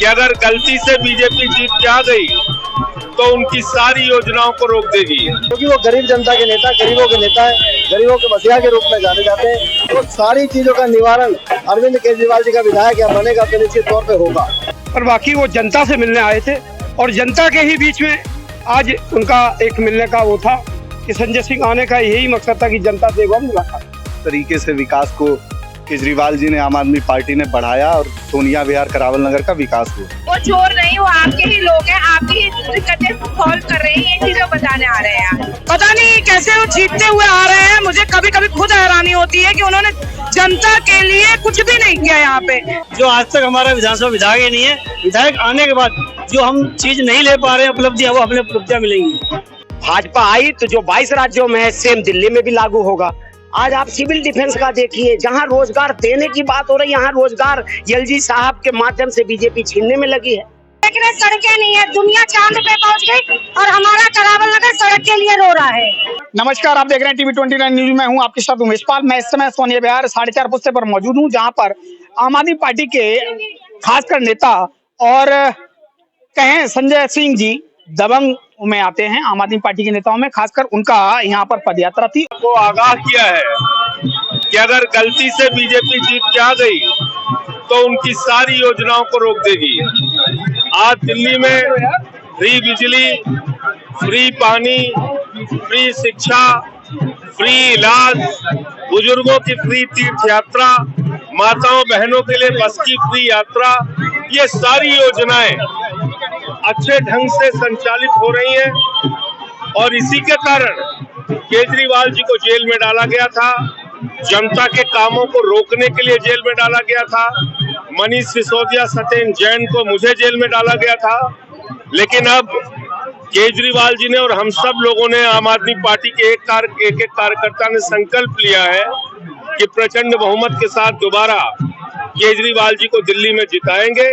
अगर गलती से बीजेपी जीत के आ गई तो उनकी सारी योजनाओं को रोक देगी, क्योंकि वो गरीब जनता के नेता, गरीबों के नेता है, गरीबों के मसीहा के रूप में जाने जाते हैं। तो सारी चीजों का निवारण अरविंद केजरीवाल जी का विधायक या बनेगा तो निश्चित तौर पे होगा। और बाकी वो जनता से मिलने आए थे और जनता के ही बीच में आज उनका एक मिलने का वो था कि संजय सिंह आने का यही मकसद था कि जनता से वो मुलाकात। तरीके से विकास को केजरीवाल जी ने, आम आदमी पार्टी ने बढ़ाया और सोनिया विहार करावल नगर का विकास हुआ। वो चोर नहीं, वो आपके ही लोग हैं, आपकी ही दिक्कतें सॉल्व कर रहे हैं, ये चीजें बताने आ रहे हैं। पता नहीं कैसे वो जीतते हुए आ रहे हैं। मुझे कभी कभी खुद हैरानी होती है कि उन्होंने जनता के लिए कुछ भी नहीं किया यहाँ पे। जो आज तक हमारा विधानसभा विधायक ही नहीं है, विधायक आने के बाद जो हम चीज नहीं ले पा रहे हैं उपलब्धियां, वो हमें उपलब्धियां मिलेंगी। भाजपा आई तो जो 22 राज्यों में है सेम दिल्ली में भी लागू होगा। आज आप सिविल डिफेंस का देखिए, जहां रोजगार देने की बात हो रही है, यहाँ रोजगार एलजी साहब के माध्यम से बीजेपी छीनने में लगी है। लेकिन सड़कें नहीं है, दुनिया चांद पे पहुंच गई और हमारा करावल नगर सड़क के लिए रो रहा है। नमस्कार, आप देख रहे हैं टीवी 29 न्यूज में हूं आपके साथ उमेश पाल। मैं इस समय सोनिया विहार 4.5 पुस्ते पर मौजूद हूं, जहां पर आम आदमी पार्टी के खासकर नेता और कहें संजय सिंह जी दबंग में आते हैं। आम आदमी पार्टी के नेताओं में खासकर उनका यहाँ पर पदयात्रा थी। को आगाह किया है कि अगर गलती से बीजेपी जीत के आ गई तो उनकी सारी योजनाओं को रोक देगी। आज दिल्ली में फ्री बिजली, फ्री पानी, फ्री शिक्षा, फ्री इलाज, बुजुर्गों की फ्री तीर्थ यात्रा, माताओं बहनों के लिए बस की फ्री यात्रा, ये सारी योजनाएं अच्छे ढंग से संचालित हो रही हैं। और इसी के कारण केजरीवाल जी को जेल में डाला गया था, जनता के कामों को रोकने के लिए जेल में डाला गया था, मनीष सिसोदिया, सत्येंद्र जैन को, मुझे जेल में डाला गया था। लेकिन अब केजरीवाल जी ने और हम सब लोगों ने, आम आदमी पार्टी के एक एक कार्यकर्ता ने संकल्प लिया है कि प्रचंड बहुमत के साथ दोबारा केजरीवाल जी को दिल्ली में जिताएंगे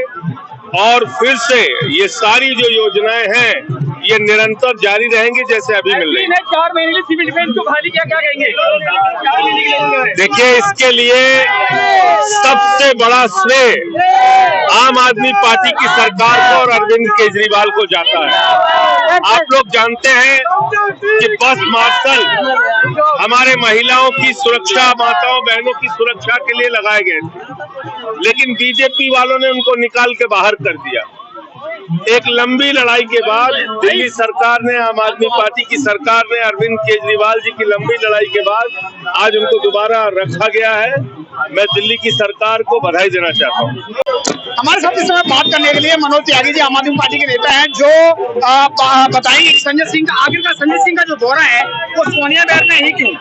और फिर से ये सारी जो योजनाएं हैं ये निरंतर जारी रहेंगी जैसे अभी मिल रही है। 4 महीने के सिविल डिफेंस को खाली क्या कहेंगे? देखिए, इसके लिए सबसे बड़ा श्रेय आम आदमी पार्टी की सरकार को और अरविंद केजरीवाल को जाता है। आप लोग जानते हैं कि बस मार्शल हमारे महिलाओं की सुरक्षा, माताओं बहनों की सुरक्षा के लिए लगाए गए थे, लेकिन बीजेपी वालों ने उनको निकाल के बाहर कर दिया। एक लंबी लड़ाई के बाद दिल्ली सरकार ने, आम आदमी पार्टी की सरकार ने, अरविंद केजरीवाल जी की लंबी लड़ाई के बाद आज उनको दोबारा रखा गया है। मैं दिल्ली की सरकार को बधाई देना चाहता हूँ। हमारे साथ इस समय बात करने के लिए मनोज त्यागी जी आम आदमी पार्टी के नेता हैं, जो बताएंगे संजय सिंह का, आखिरकार संजय सिंह का जो दौरा है वो सोनिया विहार में ही क्यों?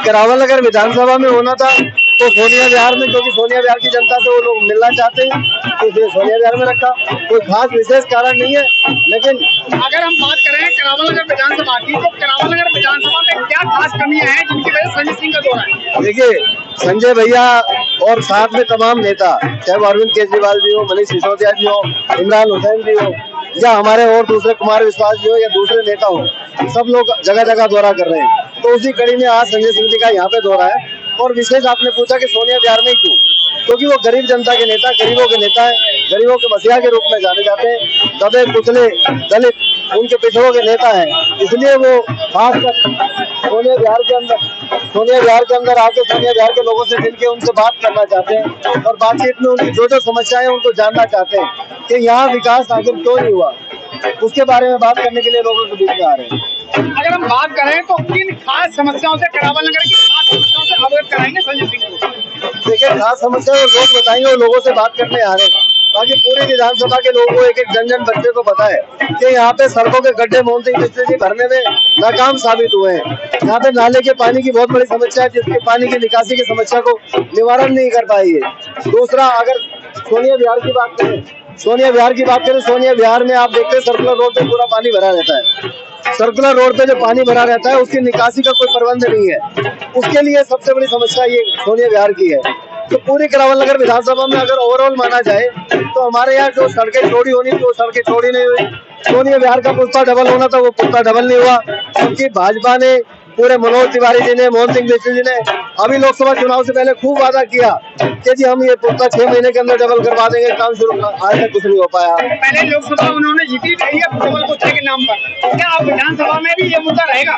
करावल नगर विधानसभा में होना था तो सोनिया विहार में, क्योंकि सोनिया विहार की जनता से वो लोग मिलना चाहते हैं तो इसलिए सोनिया विहार में रखा। कोई खास विशेष कारण नहीं है। लेकिन अगर हम बात करें करावल नगर विधानसभा की, तो करावल नगर विधानसभा में क्या खास कमियां हैं जिनकी वजह से संजय सिंह का दौरा है? देखिए, संजय भैया और साथ में तमाम नेता, चाहे वो अरविंद केजरीवाल जी हो, मनीष सिसोदिया जी हो, इमरान हुसैन जी हो, या हमारे और दूसरे कुमार विश्वास जी हो, या दूसरे नेता हो, सब लोग जगह जगह दौरा कर रहे हैं। तो उसी कड़ी में आज संजय सिंह जी का यहाँ पे दौरा है। और विशेष आपने पूछा कि सोनिया विहार में क्यों, क्योंकि वो गरीब जनता के नेता, गरीबों के नेता है, गरीबों के मसीहा के रूप में जाने जाते हैं। दबे कुचले दलित उनके पिछड़ों के नेता हैं, इसलिए वो खासकर सोनिया विहार के अंदर आके सोनिया विहार के लोगों से मिलकर उनसे बात करना चाहते हैं और बातचीत में उनकी जो जो समस्याएं उनको जानना चाहते हैं कि यहाँ विकास आखिर क्यों नहीं हुआ, उसके बारे में बात करने के लिए लोगों के बीच में आ रहे हैं। अगर हम बात करें तो किन खास समस्याओं से, करावल नगर की खास समस्याओं से अवगत कराएंगे संजय सिंह को? देखिए, खास समस्या लोग बताएंगे और लोगों से बात करने आ रहे हैं। बाकी पूरी विधानसभा के लोगों को, एक एक जन बच्चे को पता है कि यहाँ पे सड़कों के गड्ढे मोहनसिंह मिस्त्री भरने में नाकाम साबित हुए हैं। यहाँ पे नाले के पानी की बहुत बड़ी समस्या है, जिसके पानी की निकासी की समस्या को निवारण नहीं कर पाई है। दूसरा, अगर सोनिया विहार की बात करें, सोनिया विहार में आप देखते हैं सर्कुलर रोड पे पूरा पानी भरा रहता है। सर्कुलर रोड पे जो पानी भरा रहता है उसकी निकासी का कोई प्रबंध नहीं है। उसके लिए सबसे बड़ी समस्या ये सोनिया विहार की है। तो पूरी करावल नगर विधानसभा में अगर ओवरऑल माना जाए तो हमारे यहाँ जो सड़कें चौड़ी होनी थी वो सड़कें चौड़ी नहीं हुई। सोनिया विहार का पुस्ता डबल होना था, वो पुस्ता डबल नहीं हुआ, क्योंकि भाजपा ने पूरे मनोज तिवारी जी ने, मोहन सिंह बिष्ट जी ने अभी लोकसभा चुनाव से पहले खूब वादा किया कि जी हम ये पुख्ता 6 महीने के अंदर डबल करवा देंगे, काम शुरू। आज तक कुछ नहीं हो पाया। पहले लोकसभा उन्होंने जीती रही है डबल कोटे के नाम पर, क्या अब विधानसभा में भी ये मुद्दा रहेगा?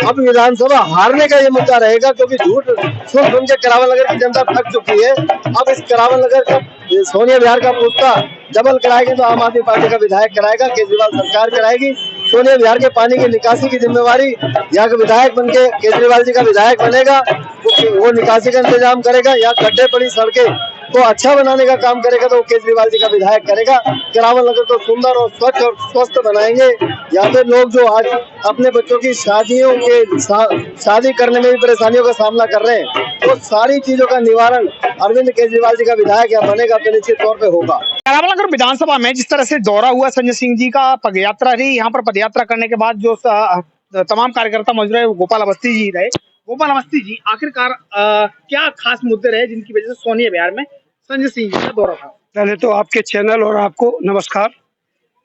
अब विधानसभा हारने का ये मुद्दा रहेगा, क्योंकि झूठ सुन सुन के करावल नगर की जनता थक चुकी है। अब इस करावल नगर का सोनिया विहार का पुख्ता डबल कराएंगे तो आम आदमी पार्टी का विधायक कराएगा, केजरीवाल सरकार कराएगी। सोनिया विहार के पानी की निकासी की जिम्मेवारी यहाँ के विधायक बनके केजरीवाल जी का विधायक बनेगा, वो निकासी का इंतजाम करेगा। या गड्ढे पड़ी सड़कें को अच्छा बनाने का काम करेगा तो वो केजरीवाल जी का विधायक करेगा। करावल नगर को सुंदर और स्वच्छ और स्वस्थ बनाएंगे। यहाँ पे लोग जो आज अपने बच्चों की शादी करने में भी परेशानियों का सामना कर रहे हैं, तो सारी चीजों का निवारण अरविंद केजरीवाल जी का विधायक यहाँ बनेगा तो निश्चित तौर पे होगा। करावल नगर विधानसभा में जिस तरह से दौरा हुआ संजय सिंह जी का, पदयात्रा रही, यहाँ पर पदयात्रा करने के बाद जो तमाम कार्यकर्ता मौजूद रहे, गोपाल अवस्थी जी रहे। गोपाल अवस्थी जी, आखिरकार क्या खास मुद्दे रहे जिनकी वजह से सोनिया विहार में संजय सिंह जी का दौरा था? पहले तो आपके चैनल और आपको नमस्कार।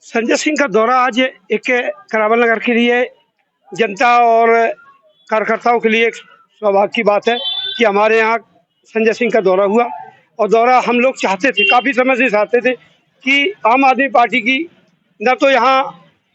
संजय सिंह का दौरा आज एक करावल नगर के लिए जनता और कार्यकर्ताओं के लिए एक सौभाग्य की बात है कि हमारे यहाँ संजय सिंह का दौरा हुआ। और दौरा हम लोग चाहते थे, काफ़ी समय से चाहते थे कि आम आदमी पार्टी की न तो यहाँ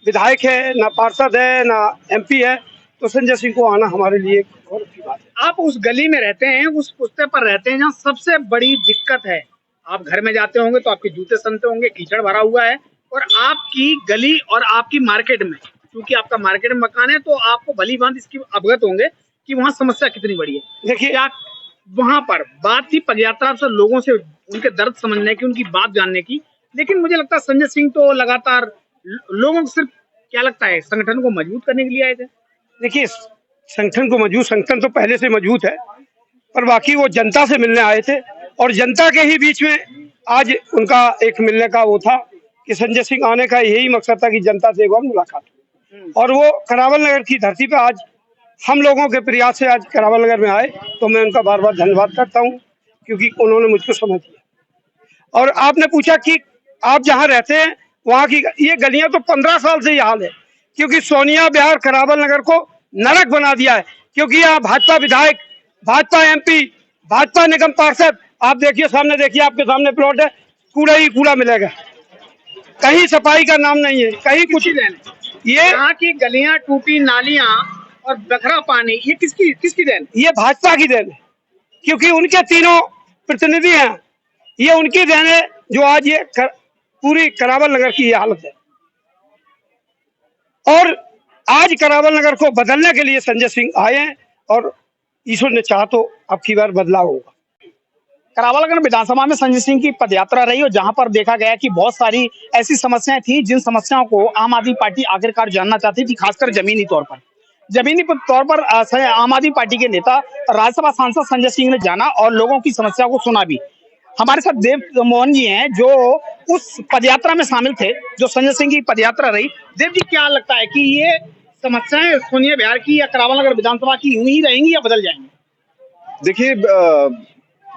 विधायक है, ना पार्षद है, ना MP है, तो संजय सिंह को आना हमारे लिए बहुत अच्छी बात है। आप उस गली में रहते हैं, उस पुस्ते पर रहते हैं जहाँ सबसे बड़ी दिक्कत है। आप घर में जाते होंगे तो आपके जूते सनते होंगे, कीचड़ भरा हुआ है, और आपकी गली और आपकी मार्केट में, क्योंकि आपका मार्केट में मकान है तो आपको भली भांति इसकी अवगत होंगे कि वहाँ समस्या कितनी बड़ी है। देखिए, क्या वहाँ पर बात थी पदयात्रा से लोगों से उनके दर्द समझने की, उनकी बात जानने की, लेकिन मुझे लगता है संजय सिंह तो लगातार लोगों को सिर्फ क्या लगता है संगठन को मजबूत करने के लिए आए थे। देखिए, संगठन तो पहले से मजबूत है, पर बाकी वो जनता से मिलने आए थे। और जनता के ही बीच में आज उनका एक मिलने का वो था कि संजय सिंह आने का यही मकसद था कि जनता से एक बार मुलाकात हो। और वो करावल नगर की धरती पे आज हम लोगों के प्रयास से आज करावल नगर में आए, तो मैं उनका बार बार धन्यवाद करता हूँ, क्योंकि उन्होंने मुझको समझ लिया। और आपने पूछा कि आप जहाँ रहते हैं वहाँ की ये गलियां, तो 15 साल से ये हाल है, क्योंकि सोनिया विहार करावल नगर को नरक बना दिया है। क्योंकि यहाँ भाजपा विधायक, भाजपा MP, भाजपा निगम पार्षद, आप देखिए सामने, देखिए आपके सामने प्लॉट है, कूड़ा ही कूड़ा मिलेगा, कहीं सफाई का नाम नहीं है, कहीं कुछ ही नहीं। ये यहाँ की गलियां टूटी, नालियां और बखरा पानी, ये किसकी देन? ये भाजपा की देन है, क्योंकि उनके तीनों प्रतिनिधि हैं, ये उनकी देन है जो आज ये पूरी करावल नगर की ये हालत है। और आज करावल नगर को बदलने के लिए संजय सिंह आए हैं, और ईश्वर ने चाहा तो अब की बार बदलाव होगा। करावल नगर विधानसभा में संजय सिंह की पदयात्रा रही और जहां पर देखा गया कि बहुत सारी ऐसी समस्याएं थी जिन समस्याओं को आम आदमी पार्टी आखिरकार जानना चाहती थी, खासकर जमीनी तौर पर आम आदमी पार्टी के नेता राज्यसभा सांसद संजय सिंह ने जाना और लोगों की समस्या को सुना भी। हमारे साथ देव मोहन जी हैं जो उस पदयात्रा में शामिल थे, जो संजय सिंह की पदयात्रा रही। देव जी, क्या लगता है कि ये समस्याएं सोनिया विहार की या करावल नगर विधानसभा की यूं ही रहेंगी या बदल जाएंगी? देखिए,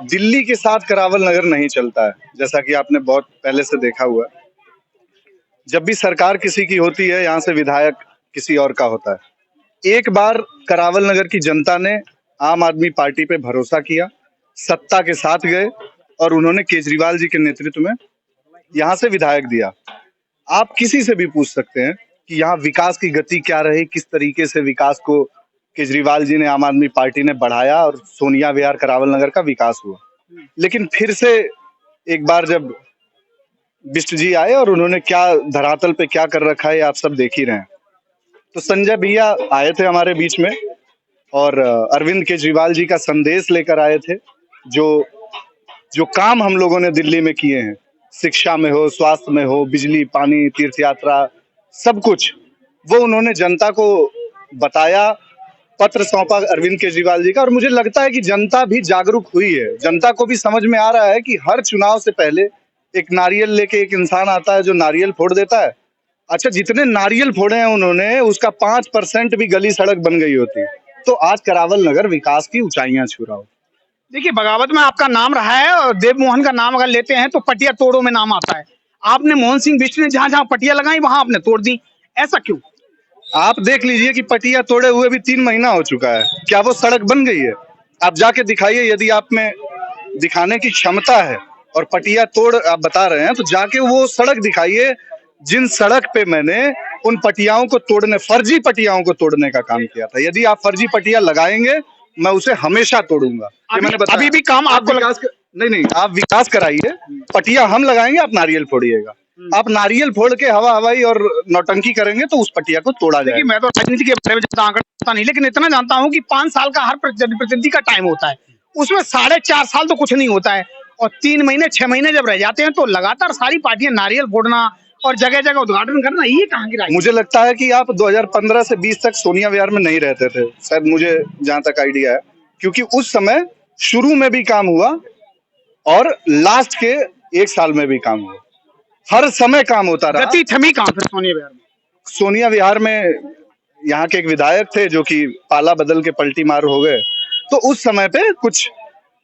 दिल्ली के साथ करावल नगर नहीं चलता है, जैसा कि आपने बहुत पहले से देखा हुआ है। जब भी सरकार किसी की होती है, यहाँ से विधायक किसी और का होता है। एक बार करावल नगर की जनता ने आम आदमी पार्टी पे भरोसा किया, सत्ता के साथ गए और उन्होंने केजरीवाल जी के नेतृत्व में यहाँ से विधायक दिया। आप किसी से भी पूछ सकते हैं कि यहाँ विकास की गति क्या रही, किस तरीके से विकास को केजरीवाल जी ने, आम आदमी पार्टी ने बढ़ाया और सोनिया विहार करावल नगर का विकास हुआ। लेकिन फिर से एक बार जब बिष्ट जी आए और उन्होंने क्या धरातल पे क्या कर रखा है आप सब देख ही रहे हैं। तो संजय भैया आए थे हमारे बीच में और अरविंद केजरीवाल जी का संदेश लेकर आए थे। जो काम हम लोगों ने दिल्ली में किए हैं, शिक्षा में हो, स्वास्थ्य में हो, बिजली, पानी, तीर्थ यात्रा, सब कुछ वो उन्होंने जनता को बताया, पत्र सौंपा अरविंद केजरीवाल जी का। और मुझे लगता है कि जनता भी जागरूक हुई है, जनता को भी समझ में आ रहा है कि हर चुनाव से पहले एक नारियल लेके एक इंसान आता है जो नारियल फोड़ देता है। अच्छा, जितने नारियल फोड़े हैं उन्होंने, उसका 5% भी गली सड़क बन गई होती तो आज करावल नगर विकास की ऊंचाइयां छू रहा हो। देखिए, बगावत में आपका नाम रहा है और देव मोहन का नाम अगर लेते हैं तो पटिया तोड़ों में नाम आता है। आपने मोहन सिंह बिष्ट ने जहां जहां पटिया लगाई वहां आपने तोड़ दी, ऐसा क्यों? आप देख लीजिए कि पटिया तोड़े हुए भी 3 महीना हो चुका है, क्या वो सड़क बन गई है? आप जाके दिखाइए, यदि आप में दिखाने की क्षमता है और पटिया तोड़ आप बता रहे हैं तो जाके वो सड़क दिखाइए जिन सड़क पे मैंने उन पटियाओं को तोड़ने, फर्जी पटियाओं को तोड़ने का काम किया था। यदि आप फर्जी पटिया लगाएंगे मैं उसे हमेशा तोड़ूंगा। ये मैंने बताया। अभी भी काम आपको नहीं, आप विकास कराइए, पटिया हम लगाएंगे, आप नारियल फोड़िएगा। आप नारियल फोड़ के हवा हवाई और नौटंकी करेंगे तो उस पटिया को तोड़ा जाएगा। देखिए, मैं तो राजनीति के बारे में ज्यादा आंकड़ा पता नहीं, लेकिन इतना जानता हूँ कि 5 साल का हर प्रतिनिधि का टाइम होता है, उसमें 4.5 साल तो कुछ नहीं होता है, और 3 महीने 6 महीने जब रह जाते हैं तो लगातार सारी पार्टियां नारियल फोड़ना और जगह जगह उद्घाटन करना, ये कहाँ की राजनीति? मुझे लगता है कि आप 2015 से 20 तक सोनिया विहार में नहीं रहते थे, शायद, मुझे जहां तक आइडिया है, क्योंकि उस समय शुरू में भी काम हुआ और लास्ट के 1 साल में भी काम हुआ, हर समय काम होता रहा। गति थमी कहाँ फिर सोनिया विहार में? सोनिया विहार में यहाँ के एक विधायक थे जो कि पाला बदल के पलटी मार हो गए, तो उस समय पे कुछ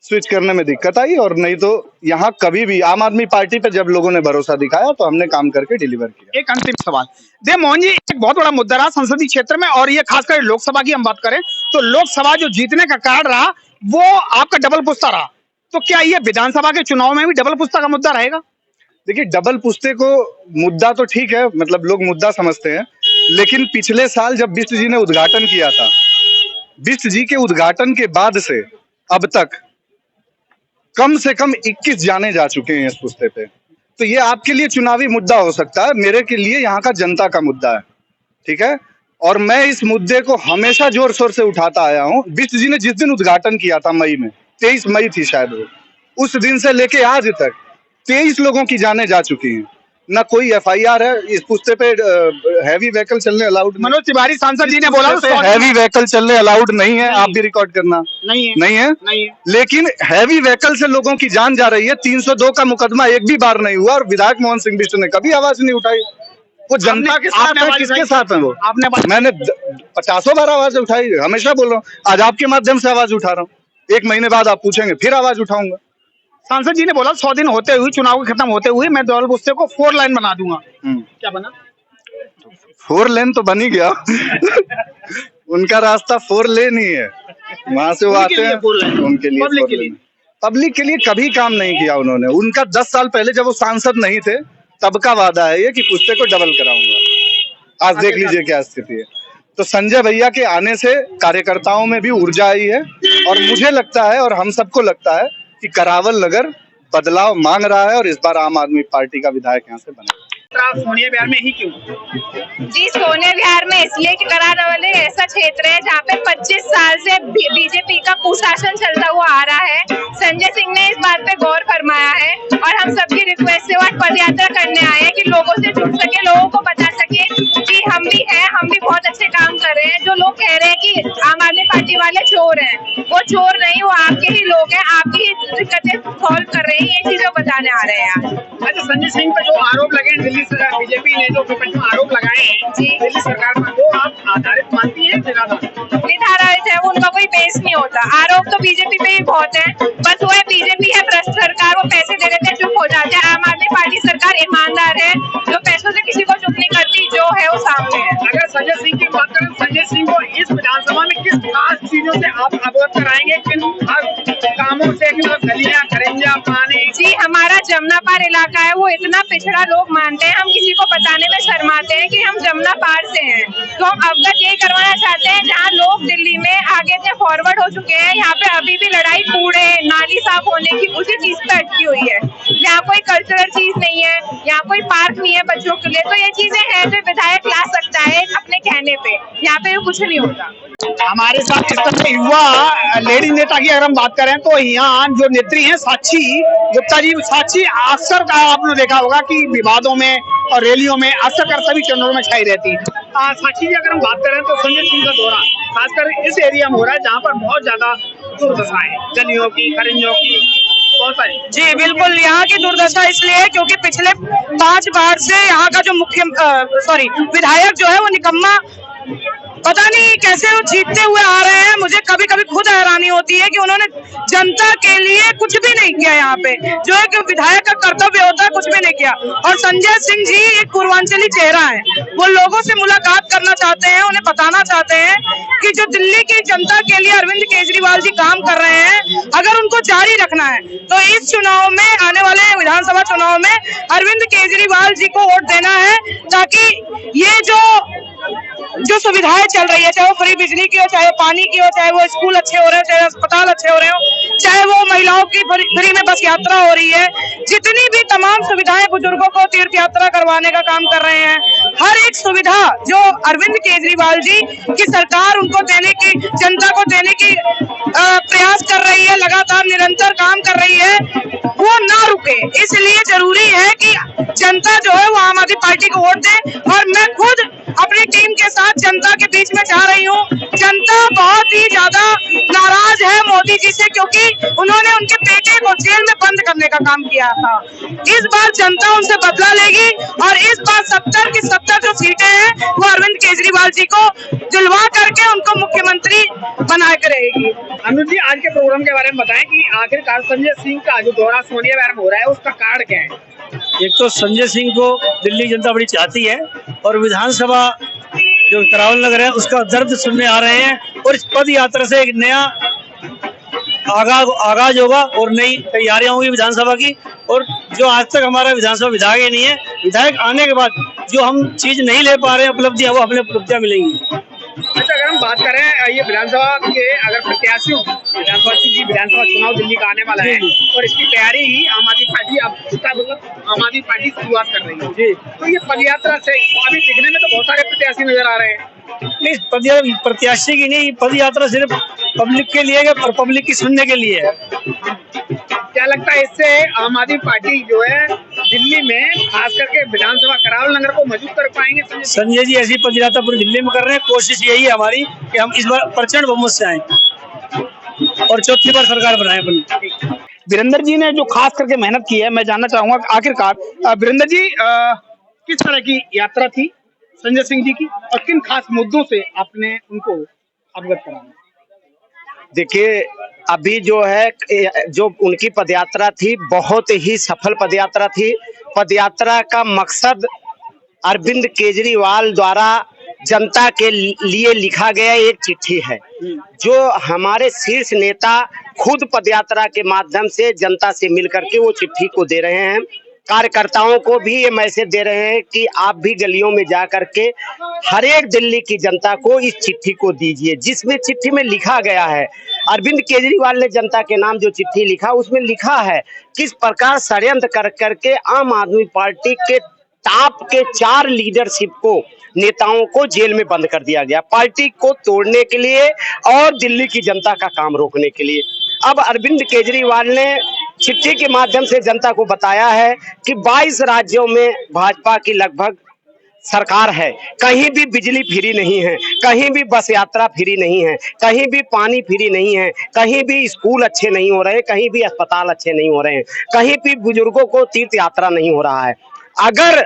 स्विच करने में दिक्कत आई, और नहीं तो यहाँ कभी भी आम आदमी पार्टी पे जब लोगों ने भरोसा दिखाया तो हमने काम करके डिलीवर किया। एक अंतिम सवाल दे मोहन जी, एक बहुत बड़ा मुद्दा रहा संसदीय क्षेत्र में, और ये खासकर लोकसभा की हम बात करें तो लोकसभा जो जीतने का कारण रहा वो आपका डबल पुश्ता रहा, तो क्या ये विधानसभा के चुनाव में भी डबल पुश्ता का मुद्दा रहेगा? देखिए, डबल पुश्ते को मुद्दा तो ठीक है, मतलब लोग मुद्दा समझते हैं, लेकिन पिछले साल जब बिष्ट जी ने उद्घाटन किया था, बिष्ट जी के उद्घाटन के बाद से अब तक कम से कम 21 जाने जा चुके हैं इस पुश्ते पे। तो ये आपके लिए चुनावी मुद्दा हो सकता है, मेरे के लिए यहाँ का जनता का मुद्दा है, ठीक है? और मैं इस मुद्दे को हमेशा जोर शोर से उठाता आया हूँ। बिष्ट जी ने जिस दिन उद्घाटन किया था मई में, 23 मई थी शायद वो, उस दिन से लेके आज तक 23 लोगों की जानें जा चुकी हैं, ना कोई FIR है। इस पुश्ते पे हैवी व्हीकल चलने अलाउड, मनोज तिवारी सांसद जी ने बोला हैवी व्हीकल चलने अलाउड नहीं है, आप भी रिकॉर्ड करना। नहीं है। लेकिन हैवी व्हीकल से लोगों की जान जा रही है। 302 का मुकदमा एक भी बार नहीं हुआ, और विधायक मोहन सिंह बिष्ट ने कभी आवाज नहीं उठाई। वो जनता के साथ है, किसके साथ है वो? मैंने 50 बार आवाज उठाई, हमेशा बोल रहा हूँ, आज आपके माध्यम से आवाज उठा रहा हूँ। 1 महीने बाद आप पूछेंगे फिर आवाज उठाऊंगा। सांसद जी ने बोला 100 दिन होते हुए, चुनाव के खत्म होते हुए मैं डबल पुश्ते को 4 लाइन बना दूंगा। क्या बना? 4 लेन तो बन ही गया। उनका रास्ता 4 लेन ही है, वहां से वो आते हैं उनके लिए। पब्लिक के लिए कभी काम नहीं किया उन्होंने। उनका 10 साल पहले जब वो सांसद नहीं थे तब का वादा है ये कि पुश्ते को डबल कराऊंगा। आज देख लीजिए क्या स्थिति है। तो संजय भैया के आने से कार्यकर्ताओं में भी ऊर्जा आई है, और मुझे लगता है और हम सबको लगता है कि करावल नगर बदलाव मांग रहा है, और इस बार आम आदमी पार्टी का विधायक यहाँ से बनेगा। सोनिया विहार में ही क्यों? जी, सोनिया विहार में इसलिए कि करावल ऐसा क्षेत्र है जहाँ पे 25 साल से बीजेपी का कुशासन चलता हुआ आ रहा है। संजय सिंह ने इस बात पे गौर फरमाया है, और हम सबकी रिक्वेस्ट से आज पदयात्रा करने आए हैं कि लोगों से जुड़ सके, लोगों को बता सके कि हम भी हैं, हम भी बहुत अच्छे काम कर रहे हैं। जो लोग कह रहे हैं कि आम आदमी पार्टी वाले चोर हैं, वो चोर नहीं, वो आपके ही लोग हैं, आपकी ही दिक्कतें सॉल्व कर रहे हैं, ये चीजें बताने आ रहे हैं। अच्छा, संजय सिंह पर जो आरोप लगे दिल्ली सरकार, बीजेपी ने जो विपक्ष में आरोप लगाए हैं दिल्ली सरकार पर, वो आप आधारित मानती है? निर्धारित है, उनका कोई बेस नहीं होता। आरोप तो बीजेपी पे ही बहुत है, बस वो है बीजेपी है भ्रष्ट सरकार, वो पैसे दे देते हैं, चुप हो जाते हैं। आम आदमी पार्टी सरकार ईमानदार है, जो पैसों से किसी को चुप नहीं करती, जो है वो सामने है। अगर संजय सिंह की बात करें, संजय सिंह को इस विधानसभा में किस खास चीजों से आप अवगत कराएंगे, किन कामों से, गलियां, खरिंजा, पानी? जी, हमारा जमुना पार इलाका है, वो इतना पिछड़ा लोग मानते हैं, हम किसी को बताने में शर्माते हैं कि हम जमुना पार से हैं। तो हम अवगत यही करवाना चाहते हैं, जहाँ लोग दिल्ली में आगे से फॉरवर्ड हो चुके हैं, यहाँ पे अभी भी लड़ाई कूड़े नाली साफ होने की उसी चीज पे अटकी हुई है। यहाँ कोई कल्चरल चीज नहीं है, यहाँ कोई पार्क नहीं है बच्चों के लिए। तो ये चीजें हैं जो विधायक ला सकता है अपने कहने पे, यहाँ पे कुछ नहीं होता। हमारे साथ इस तरह युवा लेडी नेता की अगर हम बात करें तो यहाँ जो नेत्री हैं साक्षी गुप्ता जी, साक्षी अक्सर आपने देखा होगा कि विवादों में और रैलियों में अक्सर सभी चैनलों में छाई रहती है। साक्षी जी, अगर हम बात करें तो संजय सिंह का दौरा खासकर इस एरिया में हो रहा है जहाँ पर बहुत ज्यादा दुर्दशा है, गलियों की, खरिंजों की, बहुत सारी। जी बिल्कुल, यहाँ की दुर्दशा इसलिए है क्योंकि पिछले 5 बार से यहाँ का जो विधायक जो है वो निकम्मा पता नहीं कैसे वो जीतते हुए आ रहे हैं। मुझे कभी कभी खुद हैरानी होती है कि उन्होंने जनता के लिए कुछ भी नहीं किया। यहाँ पे जो एक विधायक का कर्तव्य होता है, कुछ भी नहीं किया। और संजय सिंह जी एक पूर्वांचली चेहरा है, वो लोगों से मुलाकात करना चाहते हैं, उन्हें बताना चाहते हैं कि जो दिल्ली की जनता के लिए अरविंद केजरीवाल जी काम कर रहे हैं, अगर उनको जारी रखना है तो इस चुनाव में, आने वाले विधानसभा चुनाव में अरविंद केजरीवाल जी को वोट देना है, ताकि ये जो सुविधाएं चल रही है, चाहे वो फ्री बिजली की हो, चाहे पानी की हो, चाहे वो स्कूल अच्छे हो रहे हो, चाहे अस्पताल अच्छे हो रहे हो, चाहे वो महिलाओं की फ्री में बस यात्रा हो रही है, जितनी भी तमाम सुविधाएं बुजुर्गों को तीर्थ यात्रा करवाने का काम कर रहे हैं, हर एक सुविधा जो अरविंद केजरीवाल जी की सरकार उनको देने की, जनता को देने की प्रयास कर रही है, लगातार निरंतर काम कर रही है, वो ना रुके। इसलिए जरूरी है कि जनता जो है वो आम आदमी पार्टी को वोट दे। और मैं खुद अपनी टीम के साथ जनता के बीच में जा रही हूँ। जनता बहुत ही ज्यादा नाराज है मोदी जी से, क्योंकि उन्होंने उनके बेटे को जेल में बंद करने का काम किया था। इस बार जनता उनसे बदला लेगी और इस बार 70 की 70 जो सीटें हैं वो अरविंद केजरीवाल जी को दिलवा करके उनको मुख्यमंत्री बना कर रहेगी। अनुज जी, आज के प्रोग्राम के बारे में बताएं कि आखिरकार संजय सिंह का जो दौरा सोनिया विहार में हो रहा है, उसका कारण क्या है? एक तो संजय सिंह को दिल्ली जनता बड़ी चाहती है और विधानसभा जो करावल नगर है उसका दर्द सुनने आ रहे हैं, और इस पद यात्रा से एक नया आगाज होगा और नई तैयारियां होंगी विधानसभा की। और जो आज तक हमारा विधानसभा विधायक ही नहीं है, विधायक आने के बाद जो हम चीज नहीं ले पा रहे हैं उपलब्धियां, वो हमें उपलब्धियां मिलेंगी। अच्छा, अगर हम बात करें ये विधानसभा के अगर प्रत्याशियों, विधानसभा चुनाव दिल्ली का आने वाला है और इसकी तैयारी ही आम आदमी पार्टी, अब इसका मतलब आम आदमी पार्टी शुरुआत कर रही है जी, तो ये पदयात्रा से अभी दिखने में तो बहुत सारे प्रत्याशी नजर आ रहे हैं। नहीं, प्रत्याशी की नहीं, पद यात्रा सिर्फ पब्लिक के लिए है और पब्लिक की सुनने के लिए है। क्या लगता है इससे आम आदमी पार्टी जो है दिल्ली में खास करके विधानसभा करावल नगर को मजबूत कर पाएंगे? संजय जी ऐसी पद यात्रा पूरी दिल्ली में कर रहे हैं। कोशिश यही है हमारी कि हम इस बार प्रचंड बहुमत से आए और चौथी बार सरकार बनाए अपनी। वीरेंद्र जी ने जो खास करके मेहनत की है, मैं जानना चाहूंगा आखिरकार वीरेंद्र जी किस तरह की यात्रा थी संजय सिंह जी की और किन खास मुद्दों से आपने उनको अवगत कराया? देखिए, अभी जो है जो उनकी पदयात्रा थी बहुत ही सफल पदयात्रा थी। पदयात्रा का मकसद अरविंद केजरीवाल द्वारा जनता के लिए लिखा गया एक चिट्ठी है, जो हमारे शीर्ष नेता खुद पदयात्रा के माध्यम से जनता से मिल करके वो चिट्ठी को दे रहे हैं। कार्यकर्ताओं को भी ये मैसेज दे रहे हैं कि आप भी गलियों में जा करके हर एक दिल्ली की जनता को इस चिट्ठी को दीजिए, जिसमें चिट्ठी में लिखा गया है, अरविंद केजरीवाल ने जनता के नाम जो चिट्ठी लिखा उसमें लिखा है किस प्रकार षड्यंत्र कर करके आम आदमी पार्टी के टॉप के 4 लीडरशिप को, नेताओं को जेल में बंद कर दिया गया, पार्टी को तोड़ने के लिए और दिल्ली की जनता का काम रोकने के लिए। अब अरविंद केजरीवाल ने चिट्ठी के माध्यम से जनता को बताया है कि 22 राज्यों में भाजपा की लगभग सरकार है, कहीं भी बिजली फ्री नहीं है, कहीं भी बस यात्रा फ्री नहीं है, कहीं भी पानी फ्री नहीं है, कहीं भी स्कूल अच्छे नहीं हो रहे, कहीं भी अस्पताल अच्छे नहीं हो रहे हैं, कहीं भी बुजुर्गों को तीर्थ यात्रा नहीं हो रहा है। अगर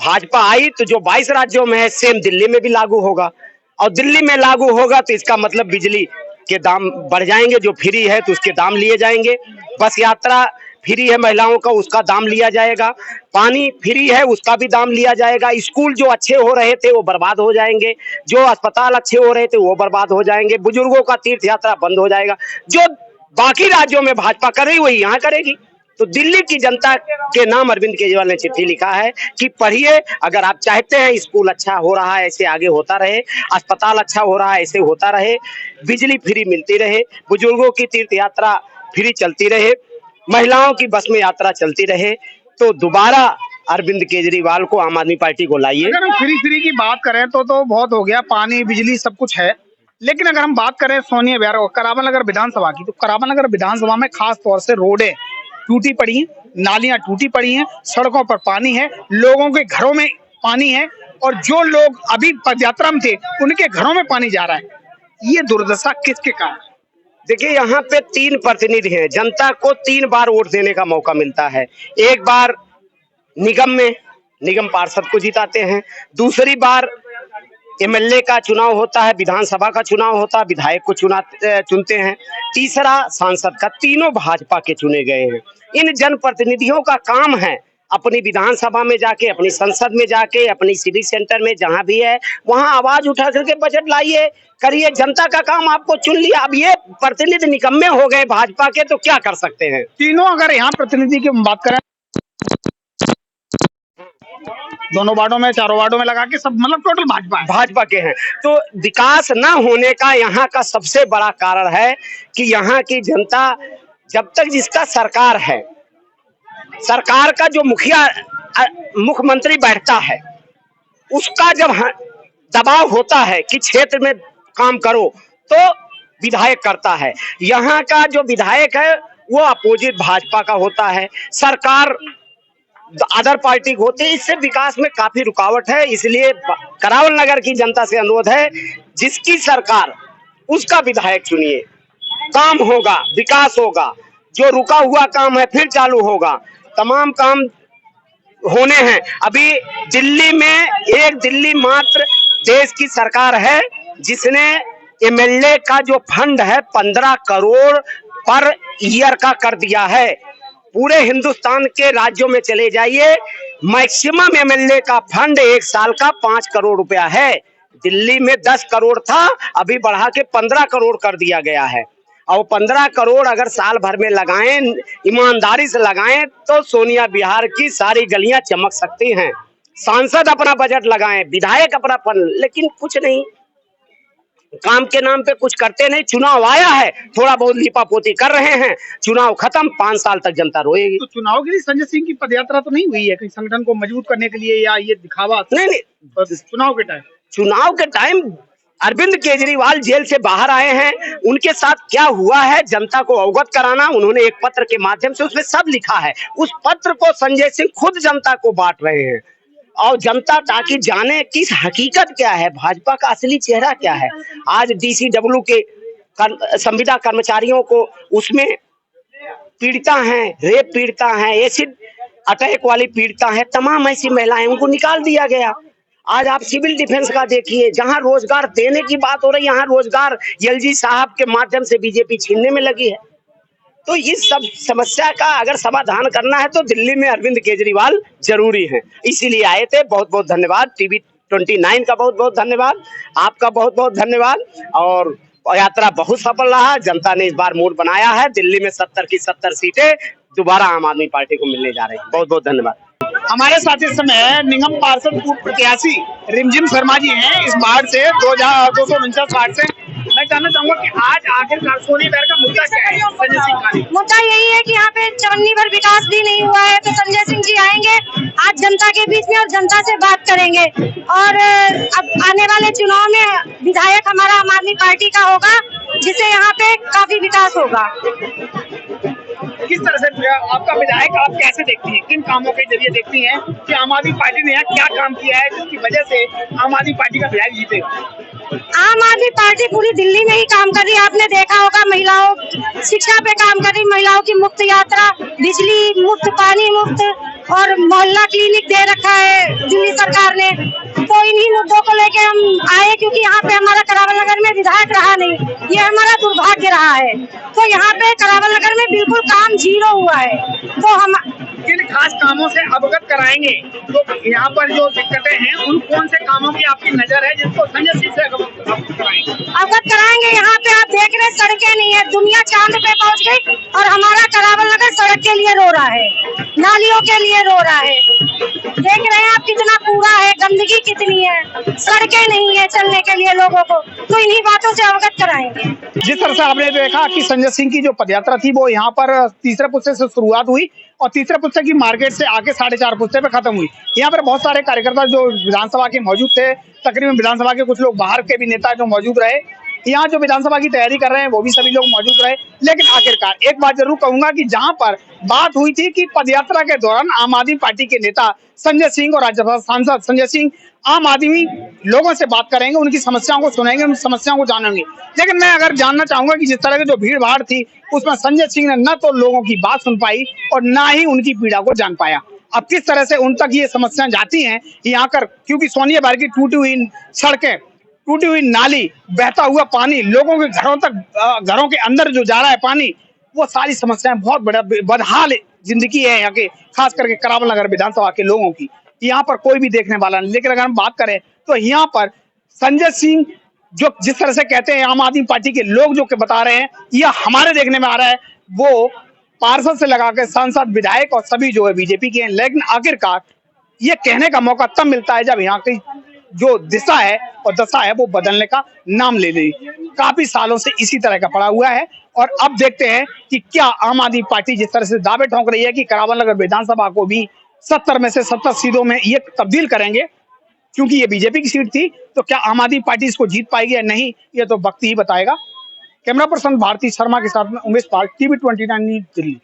भाजपा आई तो जो 22 राज्यों में है सेम दिल्ली में भी लागू होगा, और दिल्ली में लागू होगा तो इसका मतलब बिजली के दाम बढ़ जाएंगे, जो फ्री है तो उसके दाम लिए जाएंगे, बस यात्रा फ्री है महिलाओं का उसका दाम लिया जाएगा, पानी फ्री है उसका भी दाम लिया जाएगा, स्कूल जो अच्छे हो रहे थे वो बर्बाद हो जाएंगे, जो अस्पताल अच्छे हो रहे थे वो बर्बाद हो जाएंगे, बुजुर्गों का तीर्थ यात्रा बंद हो जाएगा। जो बाकी राज्यों में भाजपा कर रही वही यहाँ करेगी। तो दिल्ली की जनता के नाम अरविंद केजरीवाल ने चिट्ठी लिखा है कि पढ़िए, अगर आप चाहते हैं स्कूल अच्छा हो रहा है ऐसे आगे होता रहे, अस्पताल अच्छा हो रहा है ऐसे होता रहे, बिजली फ्री मिलती रहे, बुजुर्गों की तीर्थ यात्रा फ्री चलती रहे, महिलाओं की बस में यात्रा चलती रहे, तो दोबारा अरविंद केजरीवाल को आम आदमी पार्टी को लाइए। अगर हम फ्री की बात करें तो बहुत हो गया, पानी बिजली सब कुछ है, लेकिन अगर हम बात करें सोनिया विहार और करावल नगर विधानसभा की, तो करावल नगर विधानसभा में खास तौर से रोडें टूटी पड़ी हैं, नालियां टूटी पड़ी हैं, सड़कों पर पानी है, लोगों के घरों में पानी है, और जो लोग अभी पदयात्रा में थे उनके घरों में पानी जा रहा है। ये दुर्दशा किसके कारण? देखिए, यहाँ पे 3 प्रतिनिधि हैं, जनता को 3 बार वोट देने का मौका मिलता है। एक बार निगम में निगम पार्षद को जिताते हैं, दूसरी बार एमएलए का चुनाव होता है, विधानसभा का चुनाव होता है, विधायक को चुनते हैं, तीसरा सांसद का। तीनों भाजपा के चुने गए हैं। इन जनप्रतिनिधियों का काम है अपनी विधानसभा में जाके, अपनी संसद में जाके, अपनी सिविक सेंटर में जहां भी है वहां आवाज उठा करके बजट लाइए, करिए। जनता का काम आपको चुन लिया, अब ये प्रतिनिधि निकम्मे हो गए भाजपा के तो क्या कर सकते हैं। तीनों अगर यहाँ प्रतिनिधि की बात करें, दोनों वार्डों में, चारों वार्डों में लगा के सब मतलब टोटल भाजपा के हैं। तो विकास न होने का यहाँ का सबसे बड़ा कारण है कि यहाँ की जनता, जब तक जिसका सरकार है, सरकार का जो मुख्यमंत्री बैठता है, उसका जब दबाव होता है कि क्षेत्र में काम करो, तो विधायक करता है। यहाँ का जो विधायक है वो अपोजिट भाजपा का होता है, सरकार अदर पार्टी होती है। इससे विकास में काफी रुकावट है। इसलिए करावल नगर की जनता से अनुरोध है, जिसकी सरकार उसका विधायक चुनिए, काम होगा, विकास होगा। जो रुका हुआ काम है फिर चालू होगा, तमाम काम होने हैं। अभी दिल्ली में एक दिल्ली मात्र देश की सरकार है जिसने एमएलए का जो फंड है 15 करोड़ पर ईयर का कर दिया है। पूरे हिंदुस्तान के राज्यों में चले जाइए, मैक्सिमम एमएलए का फंड एक साल का 5 करोड़ रुपया है। दिल्ली में 10 करोड़ था, अभी बढ़ा के 15 करोड़ कर दिया गया है। और 15 करोड़ अगर साल भर में लगाएं, ईमानदारी से लगाएं, तो सोनिया बिहार की सारी गलियां चमक सकती हैं। सांसद अपना बजट लगाएं, विधायक अपना फंड, लेकिन कुछ नहीं, काम के नाम पे कुछ करते नहीं। चुनाव आया है, थोड़ा बहुत लिपापोती कर रहे हैं, चुनाव खत्म, 5 साल तक जनता रोएगी। तो चुनाव के लिए संजय सिंह की पदयात्रा तो नहीं हुई है कहीं संगठन को मजबूत करने के लिए, या ये दिखावा? नहीं, चुनाव के टाइम अरविंद केजरीवाल जेल से बाहर आए हैं, उनके साथ क्या हुआ है जनता को अवगत कराना। उन्होंने एक पत्र के माध्यम से उसमें सब लिखा है। उस पत्र को संजय सिंह खुद जनता को बांट रहे हैं, और जनता ताकि जाने कि हकीकत क्या है, भाजपा का असली चेहरा क्या है। आज DCW के संविदा कर्मचारियों को उसमें पीड़िता हैं, रेप पीड़िता हैं, एसिड अटैक वाली पीड़िता हैं, तमाम ऐसी महिलाएं, उनको निकाल दिया गया। आज आप सिविल डिफेंस का देखिए, जहां रोजगार देने की बात हो रही है, यहाँ रोजगार LG साहब के माध्यम से बीजेपी छीनने में लगी है। तो इस सब समस्या का अगर समाधान करना है तो दिल्ली में अरविंद केजरीवाल जरूरी है, इसीलिए आए थे। बहुत बहुत धन्यवाद, TV 29 का बहुत बहुत धन्यवाद, आपका बहुत बहुत धन्यवाद। और यात्रा बहुत सफल रहा, जनता ने इस बार मूड बनाया है। दिल्ली में 70 की 70 सीटें दोबारा आम आदमी पार्टी को मिलने जा रही है। बहुत बहुत धन्यवाद। हमारे साथ इस समय निगम पार्षद पूर्व प्रत्याशी रिमझिम शर्मा जी हैं, इस बार से 249 वार्ड से। मैं जानना चाहूंगा कि आज आखिरकार सोनी बेर का मुद्दा क्या है संजय सिंह का? मुद्दा यही है कि यहाँ पे चवन्नी भर विकास भी नहीं हुआ है, तो संजय सिंह जी आएंगे आज जनता के बीच में और जनता से बात करेंगे। और अब आने वाले चुनाव में विधायक हमारा आम आदमी पार्टी का होगा, जिससे यहाँ पे काफी विकास होगा। किस तरह से आपका विधायक आप कैसे देखती हैं, किन कामों के जरिए देखती हैं कि आम आदमी पार्टी ने यहाँ क्या काम किया है जिसकी वजह से आम आदमी पार्टी का विधायक जीते? आम आदमी पार्टी पूरी दिल्ली में ही काम कर रही है। आपने देखा होगा, महिलाओं शिक्षा पे काम कर रही, महिलाओं की मुफ्त यात्रा, बिजली मुफ्त, पानी मुफ्त, और मोहल्ला क्लिनिक दे रखा है दिल्ली सरकार ने। तो इन्हीं मुद्दों को लेके हम आए, क्योंकि यहाँ पे हमारा करावल नगर में विधायक रहा नहीं, ये हमारा दुर्भाग्य रहा है। तो यहाँ पे करावल नगर में बिल्कुल काम जीरो हुआ है। तो हम किन खास कामों से अवगत कराएंगे, तो यहाँ पर जो दिक्कतें हैं उन कौन से कामों की आपकी नजर है जिसको संजय सिंह से अवगत कराएंगे? यहाँ पे आप देख रहे सड़कें नहीं है, दुनिया चांद पे पहुँच गई और हमारा करावल नगर सड़क के लिए रो रहा है, नालियों के लिए रो रहा है। देख रहे हैं आप कितना कूड़ा है, गंदगी कितनी है, सड़कें नहीं है चलने के लिए लोगों को। तो इन्हीं बातों से अवगत कराएंगे। जिस तरह से आपने देखा कि संजय सिंह की जो पदयात्रा थी वो यहाँ पर तीसरे पुस्ते से शुरुआत हुई और तीसरे पुस्ते की मार्केट से आके 4.5 पुस्ते पे खत्म हुई। यहाँ पर बहुत सारे कार्यकर्ता जो विधानसभा के मौजूद थे, तकरीबन विधानसभा के कुछ लोग बाहर के भी नेता जो मौजूद रहे, यहाँ जो विधानसभा की तैयारी कर रहे हैं वो भी सभी लोग मौजूद रहे। लेकिन आखिरकार एक बात जरूर कहूंगा कि जहां पर बात हुई थी कि पदयात्रा के दौरान आम आदमी पार्टी के नेता संजय सिंह और राज्यसभा सांसद संजय सिंह आम आदमी लोगों से बात करेंगे, उनकी समस्याओं को सुनेंगे, उन समस्याओं को जानेंगे। लेकिन मैं अगर जानना चाहूंगा कि जिस तरह की जो भीड़ भाड़ थी उसमें संजय सिंह ने न तो लोगों की बात सुन पाई और न ही उनकी पीड़ा को जान पाया। अब किस तरह से उन तक ये समस्याएं जाती हैं यहाँ कर, क्योंकि सोनिया बिहार की टूटी हुई सड़कें टूटी हुई नाली, बहता हुआ पानी, लोगों के घरों तक, घरों के अंदर जो जा रहा है पानी, वो सारी समस्याएं बहुत बड़ा बदहाल जिंदगी है यहाँ के, खास करके करावल नगर विधानसभा के लोगों की। यहाँ पर कोई भी देखने वाला नहीं। लेकिन अगर हम बात करें तो यहाँ पर संजय सिंह जो जिस तरह से कहते हैं, आम आदमी पार्टी के लोग जो बता रहे हैं, यह हमारे देखने में आ रहा है, वो पार्षद से लगा के सांसद, विधायक और सभी जो है बीजेपी के हैं। लेकिन आखिरकार ये कहने का मौका तब मिलता है जब यहाँ की जो दिशा है और दशा है वो बदलने का नाम ले ली। काफी सालों से इसी तरह का पड़ा हुआ है और अब देखते हैं कि क्या आम आदमी पार्टी जिस तरह से दावे ठोंक रही है कि करावल नगर विधानसभा को भी 70 में से 70 सीटों में ये तब्दील करेंगे, क्योंकि ये बीजेपी की सीट थी, तो क्या आम आदमी पार्टी इसको जीत पाएगी या नहीं, ये तो वक्त ही बताएगा। कैमरा पर्सन भारती शर्मा के साथ में उमेश पाल, TV 29 न्यूज़, दिल्ली।